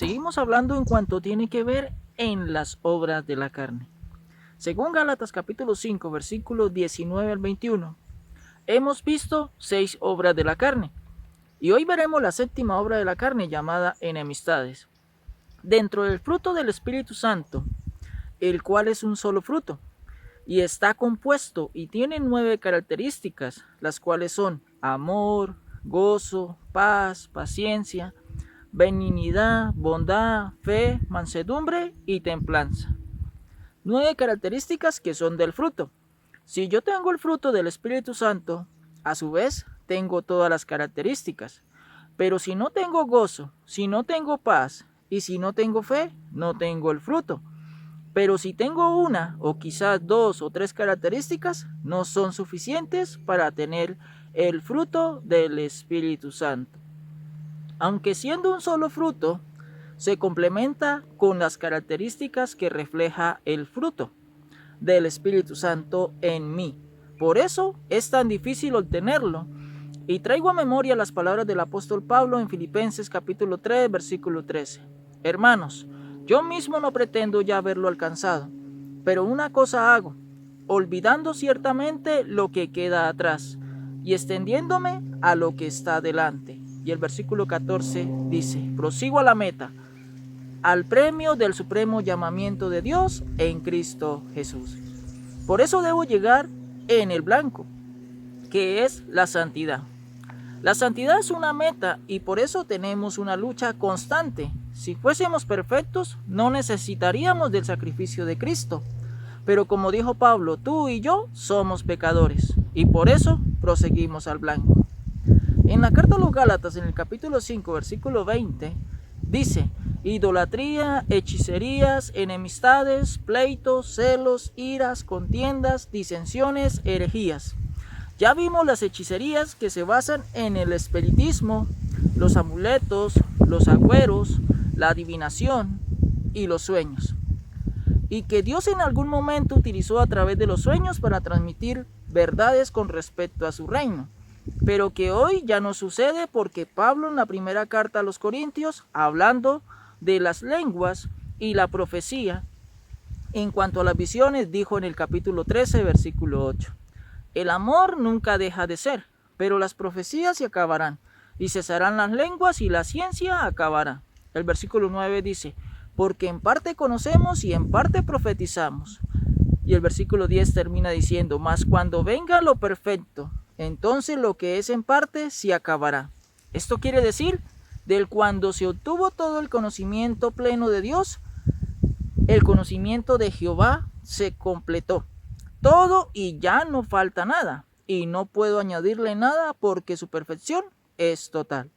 Seguimos hablando en cuanto tiene que ver en las obras de la carne. Según Gálatas capítulo 5, versículos 19 al 21, hemos visto 6 obras de la carne. Y hoy veremos la séptima obra de la carne llamada enemistades. Dentro del fruto del Espíritu Santo, el cual es un solo fruto, y está compuesto y tiene 9 características, las cuales son amor, gozo, paz, paciencia, benignidad, bondad, fe, mansedumbre y templanza. 9 características que son del fruto. Si yo tengo el fruto del Espíritu Santo, a su vez tengo todas las características. Pero si no tengo gozo, si no tengo paz y si no tengo fe, no tengo el fruto. Pero si tengo una o quizás 2 o 3 características, no son suficientes para tener el fruto del Espíritu Santo. Aunque siendo un solo fruto, se complementa con las características que refleja el fruto del Espíritu Santo en mí. Por eso es tan difícil obtenerlo. Y traigo a memoria las palabras del apóstol Pablo en Filipenses capítulo 3, versículo 13. Hermanos, yo mismo no pretendo ya haberlo alcanzado, pero una cosa hago, olvidando ciertamente lo que queda atrás y extendiéndome a lo que está delante. Y el versículo 14 dice, prosigo a la meta, al premio del supremo llamamiento de Dios en Cristo Jesús. Por eso debo llegar en el blanco, que es la santidad. La santidad es una meta y por eso tenemos una lucha constante. Si fuésemos perfectos, no necesitaríamos del sacrificio de Cristo. Pero como dijo Pablo, tú y yo somos pecadores y por eso proseguimos al blanco. En la carta a los Gálatas, en el capítulo 5, versículo 20, dice, idolatría, hechicerías, enemistades, pleitos, celos, iras, contiendas, disensiones, herejías. Ya vimos las hechicerías que se basan en el espiritismo, los amuletos, los agüeros, la adivinación y los sueños. Y que Dios en algún momento utilizó a través de los sueños para transmitir verdades con respecto a su reino. Pero que hoy ya no sucede porque Pablo en la primera carta a los Corintios, hablando de las lenguas y la profecía, en cuanto a las visiones, dijo en el capítulo 13, versículo 8. El amor nunca deja de ser, pero las profecías se acabarán, y cesarán las lenguas y la ciencia acabará. El versículo 9 dice, porque en parte conocemos y en parte profetizamos. Y el versículo 10 termina diciendo, mas cuando venga lo perfecto, entonces lo que es en parte se acabará. Esto quiere decir, del cuando se obtuvo todo el conocimiento pleno de Dios, el conocimiento de Jehová se completó. Todo y ya no falta nada, y no puedo añadirle nada porque su perfección es total.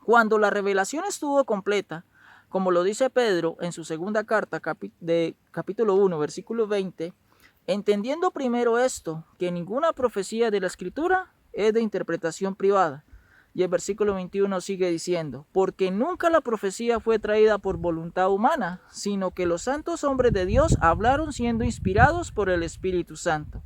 Cuando la revelación estuvo completa, como lo dice Pedro en su segunda carta de capítulo 1, versículo 20, entendiendo primero esto, que ninguna profecía de la Escritura es de interpretación privada. Y el versículo 21 sigue diciendo, porque nunca la profecía fue traída por voluntad humana, sino que los santos hombres de Dios hablaron siendo inspirados por el Espíritu Santo.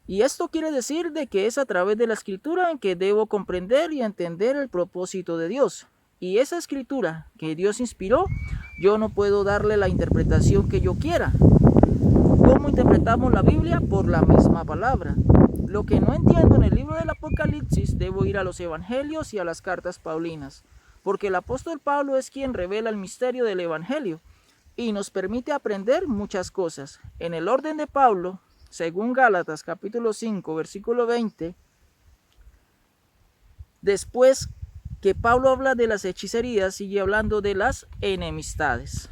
Y esto quiere decir de que es a través de la Escritura en que debo comprender y entender el propósito de Dios. Y esa Escritura que Dios inspiró, yo no puedo darle la interpretación que yo quiera. ¿Cómo interpretamos la Biblia? Por la misma palabra. Lo que no entiendo en el libro del Apocalipsis, debo ir a los evangelios y a las cartas paulinas, porque el apóstol Pablo es quien revela el misterio del evangelio y nos permite aprender muchas cosas. En el orden de Pablo, según Gálatas capítulo 5, versículo 20, después que Pablo habla de las hechicerías, sigue hablando de las enemistades.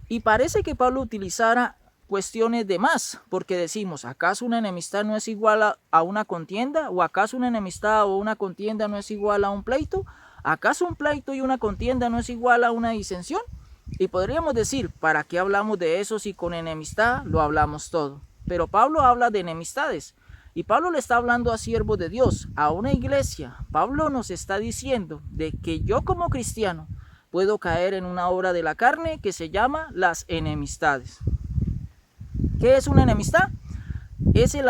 Y parece que Pablo utilizara cuestiones de más, porque decimos, ¿acaso una enemistad no es igual a una contienda? ¿O acaso una enemistad o una contienda no es igual a un pleito? ¿Acaso un pleito y una contienda no es igual a una disensión? Y podríamos decir, ¿para qué hablamos de eso si con enemistad lo hablamos todo? Pero Pablo habla de enemistades, y Pablo le está hablando a siervos de Dios, a una iglesia. Pablo nos está diciendo de que yo como cristiano puedo caer en una obra de la carne que se llama las enemistades. ¿Qué es una enemistad? Es el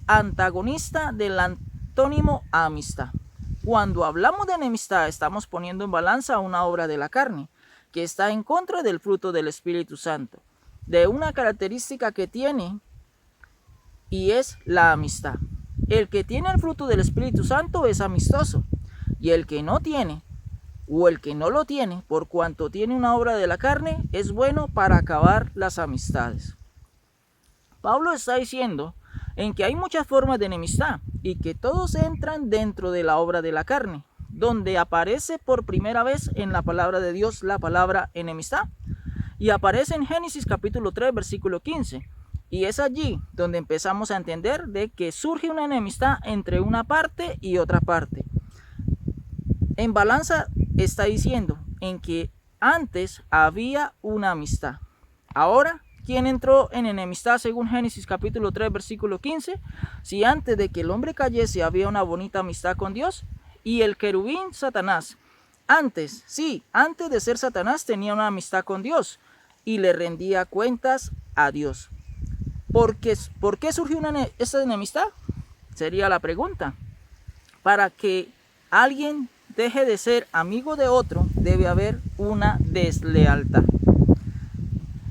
antagonista del antónimo amistad. Cuando hablamos de enemistad, estamos poniendo en balanza una obra de la carne, que está en contra del fruto del Espíritu Santo, de una característica que tiene, y es la amistad. El que tiene el fruto del Espíritu Santo es amistoso, y el que no tiene, o el que no lo tiene, por cuanto tiene una obra de la carne, es bueno para acabar las amistades. Pablo está diciendo en que hay muchas formas de enemistad y que todos entran dentro de la obra de la carne, donde aparece por primera vez en la palabra de Dios la palabra enemistad, y aparece en Génesis capítulo 3 versículo 15, y es allí donde empezamos a entender de que surge una enemistad entre una parte y otra parte. En balanza está diciendo en que antes había una amistad. Ahora, ¿quién entró en enemistad según Génesis capítulo 3 versículo 15? Si antes de que el hombre cayese había una bonita amistad con Dios. Y el querubín Satanás, antes de ser Satanás tenía una amistad con Dios y le rendía cuentas a Dios. ¿Por qué surgió esta enemistad? Sería la pregunta. Para que alguien deje de ser amigo de otro, debe haber una deslealtad.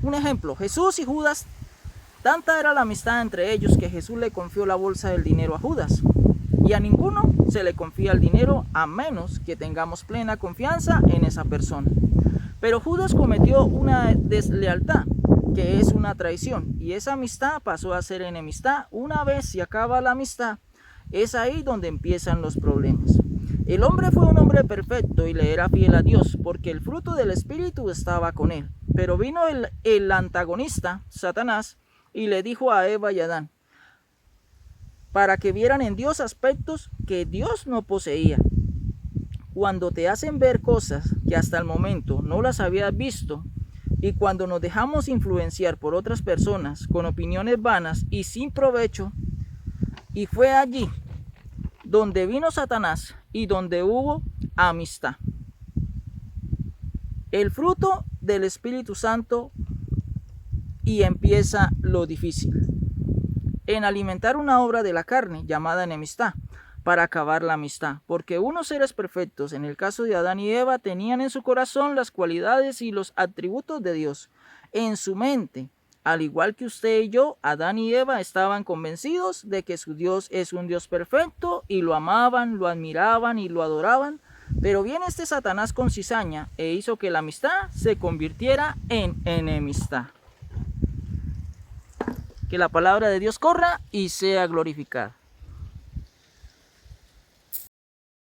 Un ejemplo, Jesús y Judas, tanta era la amistad entre ellos que Jesús le confió la bolsa del dinero a Judas. Y a ninguno se le confía el dinero a menos que tengamos plena confianza en esa persona. Pero Judas cometió una deslealtad, que es una traición, y esa amistad pasó a ser enemistad. Una vez se acaba la amistad, es ahí donde empiezan los problemas. El hombre fue un hombre perfecto y le era fiel a Dios, porque el fruto del Espíritu estaba con él. Pero vino el antagonista, Satanás, y le dijo a Eva y a Adán, para que vieran en Dios aspectos que Dios no poseía. Cuando te hacen ver cosas que hasta el momento no las habías visto, y cuando nos dejamos influenciar por otras personas con opiniones vanas y sin provecho, y fue allí donde vino Satanás y donde hubo amistad. El fruto del Espíritu Santo, y empieza lo difícil. En alimentar una obra de la carne llamada enemistad, para acabar la amistad, porque unos seres perfectos, en el caso de Adán y Eva, tenían en su corazón las cualidades y los atributos de Dios. En su mente, al igual que usted y yo, Adán y Eva estaban convencidos de que su Dios es un Dios perfecto y lo amaban, lo admiraban y lo adoraban. Pero viene este Satanás con cizaña e hizo que la amistad se convirtiera en enemistad. Que la palabra de Dios corra y sea glorificada.